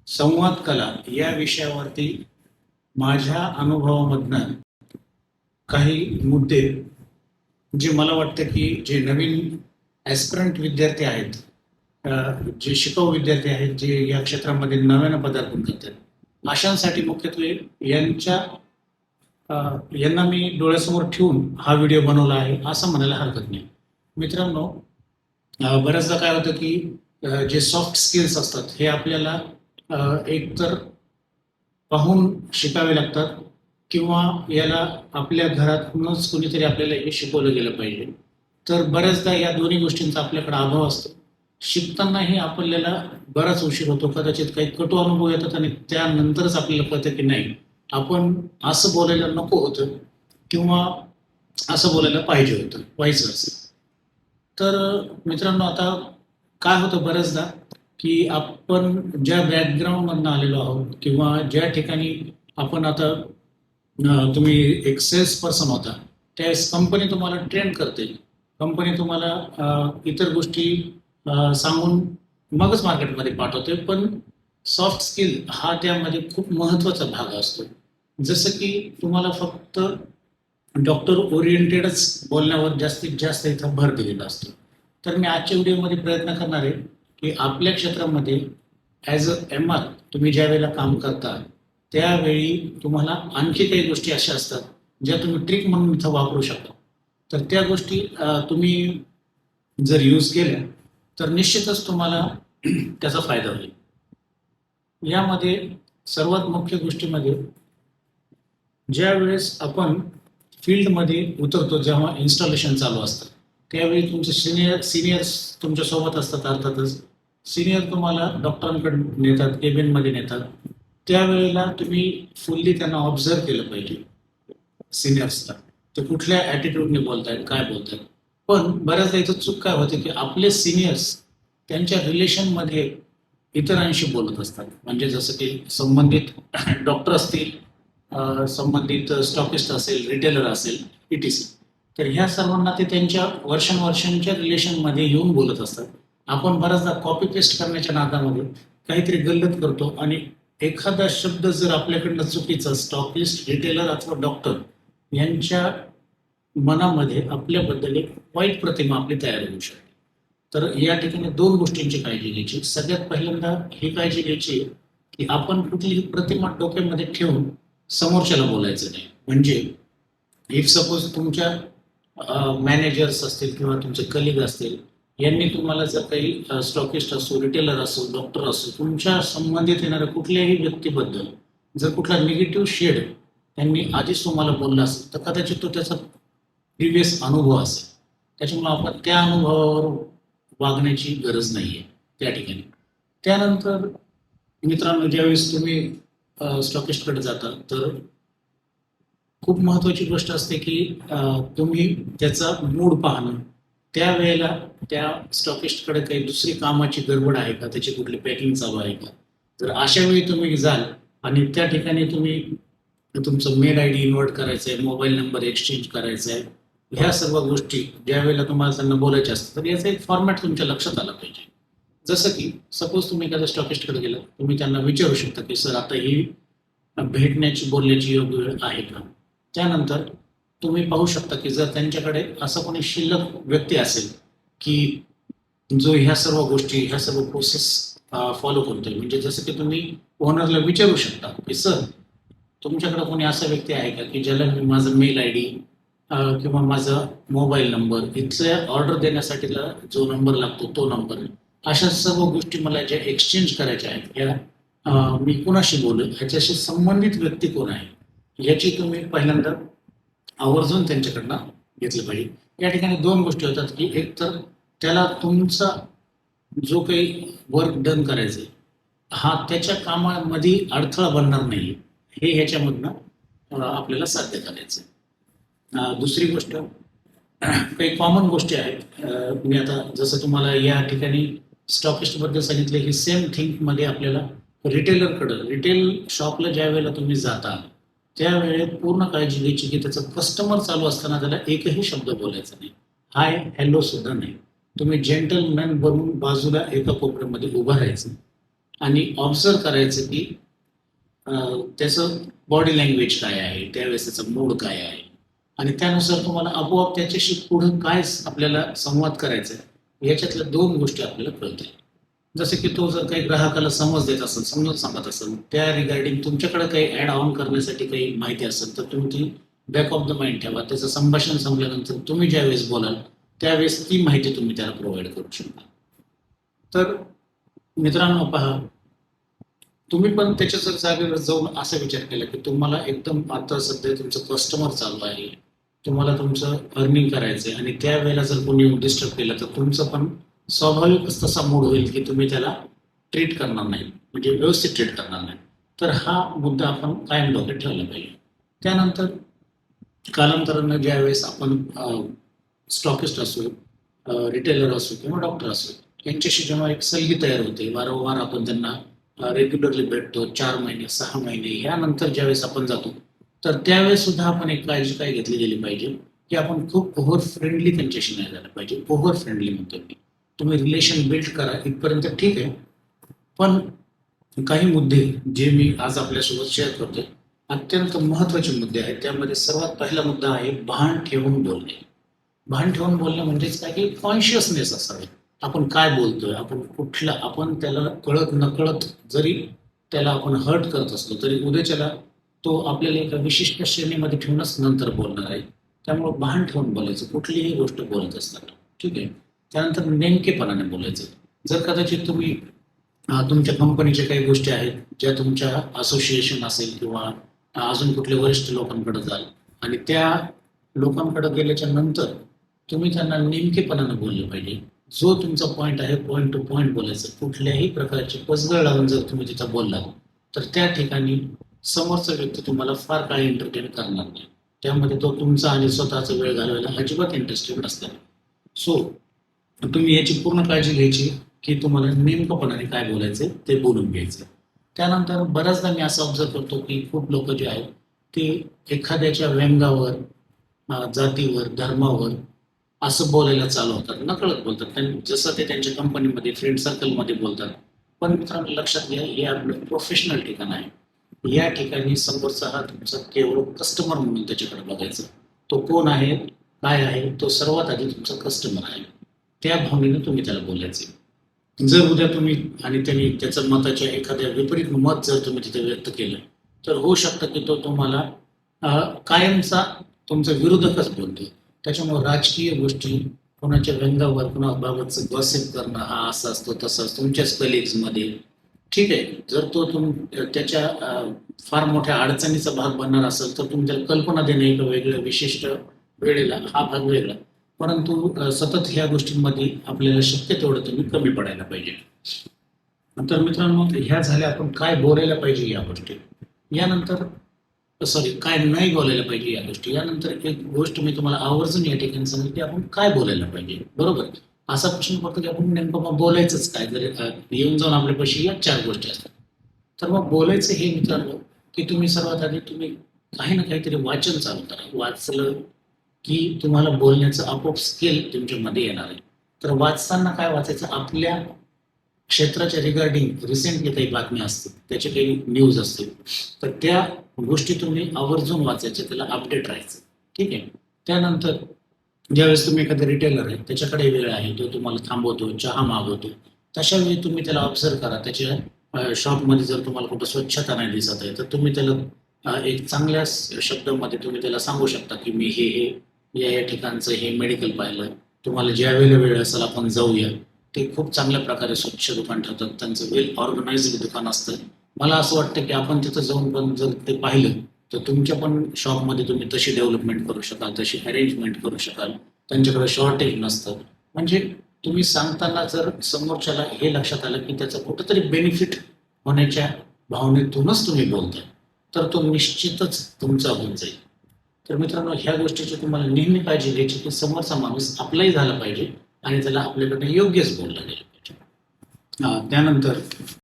संवाद कला या विषयावरती माझ्या अनुभवामधनं काही मुद्दे जे मला वाटतं की जे नवीन ॲस्पिरंट विद्यार्थी आहेत, जे शिकाऊ विद्यार्थी आहेत, जे या क्षेत्रामध्ये नव्यानं पदार्पण करतात, अशांसाठी मुख्यत्वे यांना मी डोळ्यासमोर ठेवून हा व्हिडिओ बनवला आहे असं म्हणायला हरकत नाही. मित्रांनो, बऱ्याचदा काय होतं की जे सॉफ्ट स्किल्स असतात हे आपल्याला एकतर पाहून शिकावे लागतात किंवा याला आपल्या घरातूनच कुणीतरी आपल्याला हे शिकवलं गेलं पाहिजे. तर बऱ्याचदा या दोन्ही गोष्टींचा आपल्याकडे अभाव असतो. शिकतानाही आपल्याला बराच उशीर होतो, कदाचित काही कटू अनुभव येतात आणि त्यानंतरच आपल्याला कळतं की नाही, आपण असं बोलायला नको होतं किंवा असं बोलायला पाहिजे होतं, व्हाईस वर्सा. तर मित्रांनो, आता काय होतं बऱ्याचदा की आपण ज्या बॅकग्राऊंडमधनं आलेलो आहोत किंवा ज्या ठिकाणी आपण आता तुम्ही एक सेल्स पर्सन होता, त्यावेळेस कंपनी तुम्हाला ट्रेन करते, कंपनी तुम्हाला इतर गोष्टी सांगून मगच मार्केटमध्ये पाठवते. पण सॉफ्ट स्किल हा त्यामध्ये खूप महत्त्वाचा भाग असतो. जसं की तुम्हाला फक्त डॉक्टर ओरिएंटेडच बोलण्यावर जास्तीत जास्त इथं भर दिलेला असतो. तर मी आजच्या व्हिडिओमध्ये प्रयत्न करणार आहे की आपल्या क्षेत्रामध्ये ॲज अ एम आर तुम्ही ज्या वेळेला काम करता त्यावेळी तुम्हाला आणखी काही गोष्टी अशा असतात ज्या तुम्ही ट्रिक म्हणून इथं वापरू शकता. तर त्या गोष्टी तुम्ही जर यूज केल्या तर निश्चितच तुम्हाला त्याचा फायदा होईल. यामध्ये सर्वात मुख्य गोष्टीमध्ये ज्या वेळेस आपण फील्डमध्ये उतरतो, जेव्हा इन्स्टॉलेशन चालू असतं त्यावेळी तुमचे सिनियर्स तुमच्यासोबत असतात. अर्थातच सिनियर तुम्हाला डॉक्टरांकडे नेतात, केबिनमध्ये नेतात. त्यावेळेला तुम्ही फुल्ली त्यांना ऑब्झर्व केलं पाहिजे. सिनियर्सला ते कुठल्या ॲटिट्यूडने बोलतायत, काय बोलतायत. पण बऱ्याचदा इथं चूक काय होते की आपले सिनियर्स त्यांच्या रिलेशनमध्ये इतरांशी बोलत असतात. म्हणजे जसं की संबंधित डॉक्टर असतील, संबंधित स्टॉकिस्ट असेल, रिटेलर असेल, ETC. तर ह्या सर्वांना ते त्यांच्या वर्षांच्या रिलेशनमध्ये येऊन बोलत असतात. आपण बऱ्याचदा कॉपी पेस्ट करण्याच्या नादामध्ये काहीतरी गल्लत करतो आणि एखादा शब्द जर आपल्याकडनं चुकीचा स्टॉकिस्ट, रिटेलर अथवा डॉक्टर यांच्या मनामध्ये आपल्याबद्दल एक वाईट प्रतिमा आपली तयार होऊ शकते. तर या ठिकाणी दोन गोष्टींची काळजी घ्यायची. सगळ्यात पहिल्यांदा ही काळजी घ्यायची की आपण कुठलीही प्रतिमा डोक्यामध्ये ठेवून समोरच्याला बोलायचं नाही. म्हणजे इफ सपोज तुमच्या मॅनेजर्स असतील किंवा तुमचे कलिग असतील, यांनी तुम्हाला जर काही स्टॉकिस्ट असो, रिटेलर असो, डॉक्टर असो, तुमच्या संबंधित येणाऱ्या कुठल्याही व्यक्तीबद्दल जर कुठला निगेटिव्ह शेड त्यांनी आधीच तुम्हाला बोलला असेल तर कदाचित तो त्याचा प्रिव्हियस अनुभव असेल. त्याच्यामुळे आपण त्या अनुभवावर वागण्याची गरज नाही आहे त्या ठिकाणी. त्यानंतर मित्रांनो, ज्यावेळेस तुम्ही स्टॉकिस्टकडे जाता तर खूप महत्त्वाची गोष्ट असते की तुम्ही त्याचा मूड पाहणं. त्यावेळेला त्या स्टॉकिस्टकडे काही दुसरी कामाची गडबड आहे का, त्याची कुठली पॅकिंग चालू आहे का. तर अशा वेळी तुम्ही जाल आणि त्या ठिकाणी तुम्ही तुमचं मेल ID इन्व्हर्ट करायचं आहे, मोबाईल नंबर एक्सचेंज करायचा आहे, ह्या सर्व गोष्टी ज्या वेळेला तुम्हाला त्यांना बोलायच्या असतात तर याचा एक फॉर्मॅट तुमच्या लक्षात आला पाहिजे. जसं की सपोज तुम्ही एखाद्या स्टॉकिस्टकडे गेला, तुम्ही त्यांना विचारू शकता की सर आता ही भेटण्याची, बोलण्याची योग्य वेळ आहे का. त्यानंतर तुम्ही पाहू शकता की जर त्यांच्याकडे असं कोणी शिल्लक व्यक्ती असेल की जो ह्या सर्व गोष्टी, ह्या सर्व प्रोसेस फॉलो करतोय, म्हणजे जसं की तुम्ही ओनरला विचारू शकता की सर तुमच्याकडे कोणी असा व्यक्ती आहे का की ज्याला मी माझा मेल ID किंवा माझा मोबाईल नंबर, इथल्या ऑर्डर देण्यासाठीला जो नंबर लागतो तो नंबर, अशा सर्व गोष्टी मला ज्या एक्सचेंज करायच्या आहेत, या मी कुणाशी बोलेल, ह्याच्याशी संबंधित व्यक्ती कोण आहे, याची तुम्ही पहिल्यांदा आवर्जून त्यांच्याकडनं घेतलं पाहिजे. या ठिकाणी दोन गोष्टी होतात की एक तर त्याला तुमचा जो काही वर्क डन करायचं आहे हा त्याच्या कामामध्ये अडथळा बनणार नाही, हे ह्याच्यामधनं आपल्याला साध्य करायचं आहे. दुसरी गोष्ट, काही कॉमन गोष्टी आहेत. मी आता जसं तुम्हाला या ठिकाणी स्टॉकिस्टबद्दल सांगितलं, ही सेम थिंगमध्ये आपल्याला रिटेलरकडं, रिटेल शॉपला ज्या वेळेला तुम्ही जाता त्यावेळेत पूर्ण काळजी घ्यायची की त्याचा कस्टमर चालू असताना त्याला एकही शब्द बोलायचा नाही, हाय हॅलो सुद्धा नाही. तुम्ही जेंटलमॅन बनून बाजूला एका कोपऱ्यामध्ये उभं राहायचं आणि ऑब्झर्व करायचं की त्याचं बॉडी लँग्वेज काय आहे, त्यावेळेस त्याचा मूड काय आहे, आणि त्यानुसार तुम्हाला आपोआप त्याच्याशी पुढं काय आपल्याला संवाद करायचा आहे याच्यातल्या 2 गोष्टी आपल्याला कळतील. जसं की तो जर काही ग्राहकाला समज देत असेल, समजून सांगत असेल, त्या रिगार्डिंग तुमच्याकडे काही ॲड ऑन करण्यासाठी काही माहिती असेल तर तुम्ही ती बॅक ऑफ द माइंड ठेवा. त्याचं संभाषण संपल्यानंतर तुम्ही ज्यावेळेस बोलाल त्यावेळेस ती माहिती तुम्ही त्याला प्रोव्हाइड करू शकता. तर मित्रांनो पहा, तुम्ही पण त्याच्या जर जागेवर जाऊन असा विचार केला की तुम्हाला एकदम आता सध्या तुमचं कस्टमर चालू आहे, तुम्हाला तुमचं अर्निंग करायचं आहे, आणि त्यावेळेला जर कोणी डिस्टर्ब केलं तर तुमचं पण स्वाभाविकच तसा मूड होईल की तुम्ही त्याला ट्रीट करणार नाही, म्हणजे व्यवस्थित ट्रीट करणार नाही. तर हा मुद्दा आपण कायम डोक्यात ठेवला पाहिजे. त्यानंतर कालांतरानं ज्यावेळेस आपण स्टॉकिस्ट असू, रिटेलर असू किंवा डॉक्टर असू, यांच्याशी जेव्हा एक सलगी तयार होते, वारंवार आपण त्यांना रेग्युलरली भेटतो, 4 महिने 6 महिने ह्यानंतर ज्यावेळेस आपण जातो, तर त्यावेळेस सुद्धा आपण एक काळजी काय घेतली गेली पाहिजे की आपण खूप ओव्हर फ्रेंडली त्यांच्याशी नाही झालं पाहिजे. ओव्हर फ्रेंडली म्हणतो मी, तुम्ही रिलेशन बिल्ड करा इथपर्यंत ठीक आहे, पण काही मुद्दे जे मी आज आपल्यासोबत शेअर करतोय अत्यंत महत्त्वाचे मुद्दे आहेत. त्यामध्ये सर्वात पहिला मुद्दा आहे भान ठेवून बोलणे. भान ठेवून बोलणं म्हणजेच काय की कॉन्शियसनेस असावे. आपण काय बोलतोय, आपण कुठला, आपण त्याला कळत नकळत जरी त्याला आपण हर्ट करत असलो तरी उद्याच्याला तो आपल्याला एका विशिष्ट श्रेणीमध्ये ठेवूनच नंतर बोलणार आहे. त्यामुळे भान ठेवून बोलायचं कुठलीही गोष्ट बोलत असताना, ठीक आहे. त्यानंतर नेमकेपणाने बोलायचं. जर कदाचित तुम्ही तुमच्या कंपनीच्या काही गोष्टी आहेत ज्या तुमच्या असोसिएशन असेल किंवा अजून कुठल्या वरिष्ठ लोकांकडे जाल आणि त्या लोकांकडे गेल्याच्या नंतर तुम्ही त्यांना नेमकेपणाने बोललं पाहिजे. जो तुमचा पॉईंट आहे पॉईंट टू पॉईंट बोलायचं. कुठल्याही प्रकारची पसगळ लावून जर तुम्ही तिथं बोलला तर त्या ठिकाणी समोरचा व्यक्ती तुम्हाला फार काही एंटरटेन करणार नाही. त्यामध्ये तो तुमचा आणि स्वतःचा वेळ घालवायला अजिबात इंटरेस्टेड नसतात. सो तुम्ही याची पूर्ण काळजी घ्यायची की तुम्हाला नेमकंपणाने काय बोलायचं ते बोलून घ्यायचं. त्यानंतर बऱ्याचदा मी असं ऑब्झर्व करतो की खूप लोक जे आहेत ते एखाद्याच्या व्यंगावर, जातीवर, धर्मावर असं बोलायला चालू होतात, नकळत बोलतात. जसं ते त्यांच्या कंपनीमध्ये, फ्रेंड सर्कलमध्ये बोलतात. पण मित्रांनो लक्षात घ्या, हे आपलं प्रोफेशनल ठिकाण आहे. या ठिकाणी समोरचा हा तुमचा केवळ कस्टमर म्हणून त्याच्याकडे बघायचं. तो कोण आहे, काय आहे, तो सर्वात आधी तुमचा कस्टमर आहे. त्या भावनेने तुम्ही त्याला बोलायचे. जर उद्या तुम्ही आणि त्यांनी त्याचं मताच्या एखाद्या विपरीत मत जर तुम्ही तिथे व्यक्त केलं तर होऊ शकतं की तो तुम्हाला कायमचा तुमचा विरोधकच बोलतो. त्याच्यामुळे राजकीय गोष्टी, कोणाच्या व्यंगावर, कोणाबाबतचं गॉसिप करणं हा असं असतो तसंच तुमच्याच कलिग्समध्ये, ठीक आहे. जर तो त्याच्या फार मोठ्या अडचणीचा भाग बनणार असेल तर तुम्ही त्याला कल्पना देणे एका वेगळ्या विशिष्ट वेळेला हा भाग वेगळा. परंतु सतत ह्या गोष्टींमध्ये आपल्याला शक्य तेवढं तुम्ही कमी पडायला पाहिजे. तर मित्रांनो ह्या झाल्या आपण काय बोलायला पाहिजे या गोष्टी. यानंतर काय नाही बोलायला पाहिजे या गोष्टी. यानंतर एक गोष्ट मी तुम्हाला आवर्जून या ठिकाणी सांगेल की आपण काय बोलायला पाहिजे. बरोबर, असा प्रश्न पडतो की आपण नेमकं मग बोलायचंच काय. जर येऊन जाऊन आपल्यापाशी या 4 गोष्टी असतात तर मग बोलायचं हे मित्रांनो की तुम्ही सर्वात आधी तुम्ही काही ना काहीतरी वाचन चालू करा. वाचलं की तुम्हाला बोलण्याचं आपोआप स्किल तुमच्यामध्ये येणार आहे. तर वाचताना काय वाचायचं, आपल्या क्षेत्राच्या रिगार्डिंग रिसेंटली काही बातम्या असतील, त्याचे काही न्यूज असतील तर त्या गोष्टी तुम्ही आवर्जून वाचायच्या, त्याला अपडेट राहायचं, ठीक आहे. त्यानंतर ज्यावेळेस तुम्ही एखादा रिटेलर आहे, त्याच्याकडे वेळ आहे, तो तुम्हाला थांबवतो, चहा मागवतो, तशा वेळी तुम्ही त्याला ऑब्झर्व करा. त्याच्या शॉपमध्ये जर तुम्हाला कुठं स्वच्छता नाही दिसत आहे तर तुम्ही त्याला एक चांगल्या शब्दामध्ये तुम्ही त्याला सांगू शकता की मी हे या ठिकाणचं हे मेडिकल पाहिलं, तुम्हाला ज्या वेळेला वेळ असेल आपण जाऊया. ते खूप चांगल्या प्रकारे स्वच्छ दुकान ठेवतात, त्यांचं वेल ऑर्गनाइज्ड दुकान असतं. मला असं वाटतं की आपण तिथं जाऊन पण जर ते पाहिलं तर तुमच्या पण शॉपमध्ये तुम्ही तशी डेव्हलपमेंट करू शकाल, तशी अरेंजमेंट करू शकाल. त्यांच्याकडे शॉर्टेज नसतं. म्हणजे तुम्ही सांगताना जर समोरच्याला हे लक्षात आलं की त्याचं कुठंतरी बेनिफिट होण्याच्या भावनेतूनच तुम्ही बोलताय तर तो निश्चितच तुमचा होऊन जाईल. तर मित्रांनो ह्या गोष्टीची तुम्हाला नेहमी काळजी घ्यायची की समोरचा माणूस आपलाही झाला पाहिजे आणि त्याला आपल्याकडे योग्यच बोलला गेलं पाहिजे. त्यानंतर